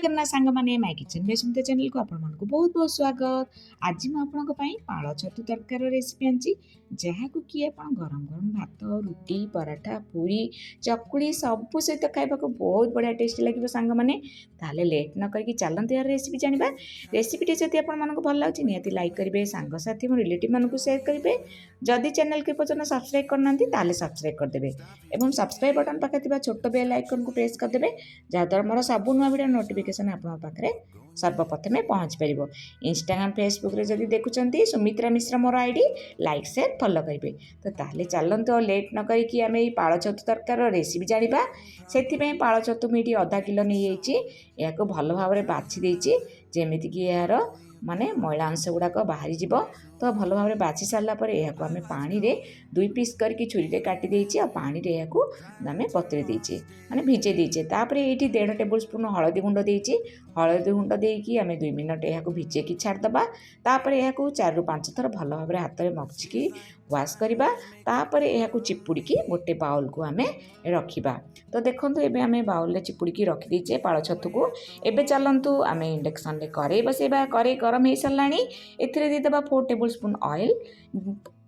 जगन्नाथ सांग माने my kitchen में सुनते चैनल को आपण मानको बहुत बहुत स्वागत। आज मैं आपन को पई पाଳ छतु तरकार रेसिपी आंची जहाकू कि आपण गरम गरम भात रुटी पराठा पूरी चकुड़ी सब सहित खाइबा को बहुत बढ़िया टेस्टी लगिबो सांग माने। ताले लेट न करके चलंत यार रेसिपी जानिबा। रेसिपी टी जति आपण मानको भल लागछि नियति लाइक करिवे सांग साथी मो रिलेटिव मानको शेयर करिवे। जदि चैनल के पछन सब्सक्राइब करनांती ताले सब्सक्राइब कर देबे एवं सब्सक्राइब बटन पाखे थिबा छोट बेल आइकन को प्रेस कर देबे जहाँद्वारा मोर सब नुआ वीडियो नोटिफिकेशन आपन पाखे सर्वप्रथमे पहुँच पार। इंस्टाग्राम फेसबुक रे जदि देखुंत सुमित्रा मिश्र मोर आईडी लाइक शेयर फॉलो करेंगे। तो ताहले चलते लेट न करी आम ये पाଳ छतु तरकार रेसिपी जानिबा। से पाଳ छतु मुझे आधा किलो नहीं जाइए या भल भाव में बाछि देछि जेमिति कि यार माने मैला अंश गुड़ाक बाहरी जीव। तो भल भाव में बाछि सारा पर यह आम पानी रे 2 पीस करके छुरी काटी देछि आ पानी रे आम बतुरे देछि माने भिजे देछि। तापर ये 1.5 टेबल स्पून हलदी गुंड देछि। हलदी गुंड देकी आम 2 मिनट यह भिजेकी छाड़दबा। तापर यह 4 ରୁ 5 थर भल भाव में हाथ में मक्चिकी वाश करवा। तापर यह चिपुड़ी गोटे बाउल को आम रखा। तो देखो ये आम बाउल चिपुड़ी रखीदे पाଳ छतु को। एबे चलतु आम इंडक्शन में कड़े बसैबा। कड़े गरम हो सारा एथिरे देदेबा 4 टेबल स्पून ऑयल।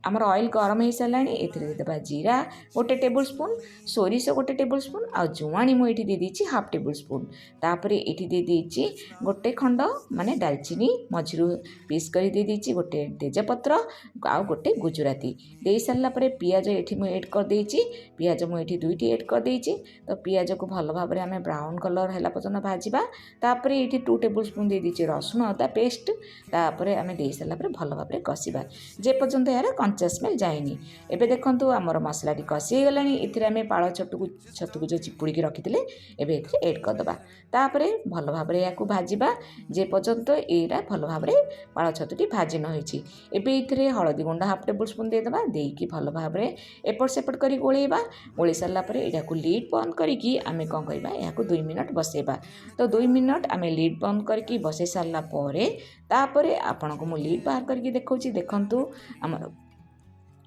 आमर ऑयल गरम हो सारा एथिरे देदेबा जीरा 1 टेबल स्पून सोरिष 1 टेबल स्पून आ जुआणी मुझे दे देछि हाफ टेबल स्पून। तापर ये दे देछि गोटे खंड माने दालचीनी मझिरु पीस कर दे देछि गोटे तेजपत्र आ गोटे गुजराती दे सारा पर पियाज ये मुझे एड कर देछि। पियाज मुझे 2टी एड कर देछि। तो पियाज को भल भाव में आम ब्राउन कलर है पर्यटन भाजवा। तापर ये 2 टेबल स्पून दे देछि रसुण अदा पेस्ट। तापर आम दे सारा भल भाव में कषा जे पर्यंत यार कंचा स्मेल जाएनी। एबे देखंतु आमर मसला टी कषि गलानी। एथिरे आम पाळ छतु को जो चिपुड़ी रखिथिले एबे एथिरे ऐड कर दबा। तापर भल भाव में या भाजवा जे पर्यंत एरा भल भाव में पाळ छतुटी भाजी न होइछि। एबे एथिरे हळदी गुंड हाफ टेबल स्पून दे दबा देकी भल भाव में एपट सेपट करी गोळेबा। गोळी सारा पर एटा को लीड बंद करिकी आमे कोन करबा या 2 मिनट बसेबा। तो 2 मिनट आमे लीड बंद करके बसे सारा पर तापर आपन को मु लीड बाहर करके देखौछि। देखंतु हमर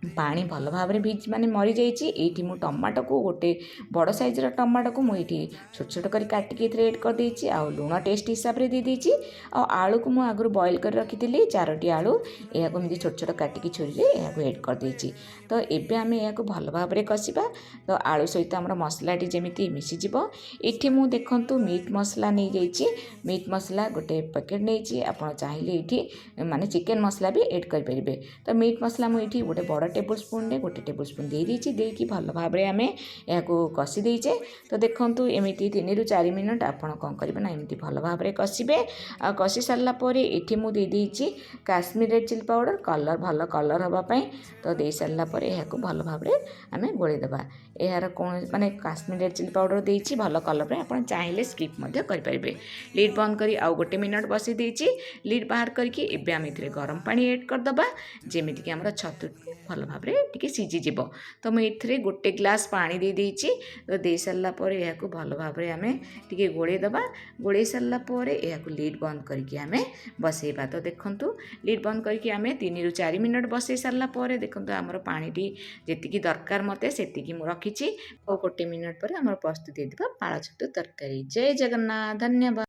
पानी भल भाव में भिज माने मरी जाइए। ये मु टमाटो को गोटे बड़ साइज टमाटो को मुझे छोट छोट कर काटिकी एड कर देछि। आ लुण टेस्ट हिसाब से दे देछि। आ आलू को मु आगु बॉईल कर रखी 4टी आलू या छोट छोट काटिकी छुरी या एड कर देछि। तो एबे आम या भल भाव में कषा। तो आलू सहित आम मसलाटी जमी मिसीज। ये मु देखंतु मीट मसला नहीं जाइए। मीट मसला गोटे पैकेट नहीं आप चाहिए ये माने चिकेन मसला भी एड करेंगे। तो मीट मसला मुझे गोटे बड़ टेबल स्पून रे 1 टेबल स्पून दे देछि देकी भल भाव में आम या कषि देचे। तो देखंतु एमिति 3 ରୁ 4 मिनट आपण कौन करेंगे ना एमती भल भाव में कषिबे। आ कषि सारा पर ये मु दे देछि Kashmir red chilli powder colour भल कलर हवापाई। तो दे सारा पर या भल भाव में आम गोलेदबा। यार कौन माने काश्मीर रेड चिली पाउडर देछि भल कलर में आप चाहिए स्किप करेंगे। लीड बंद करी आउ 1 मिनट बसई देछि। लीड बाहर करके एबे आम इथरे गरम पानी ऐड करदबा जेमिति कि हमर छतु भल भाव में टिके सीझीज। तो मुझे 1 ग्लास पानी दे देछि। तो दे सारा पर या भल भाव में आम टिके गोलेदबा। गोले सारा पर या लीड बंद करके आम बसैबा। तो देखंतु लीड बंद करके आम 3 ରୁ 4 मिनट बसई सारा पर देखंतु आमर पानी जेतिकी दरकार मते सेतिकी मु रखिछि। और 1 मिनट पर आमर प्रस्तुत हेतिबा पाळ छतु तरकारी। जय जगन्नाथ। धन्यवाद।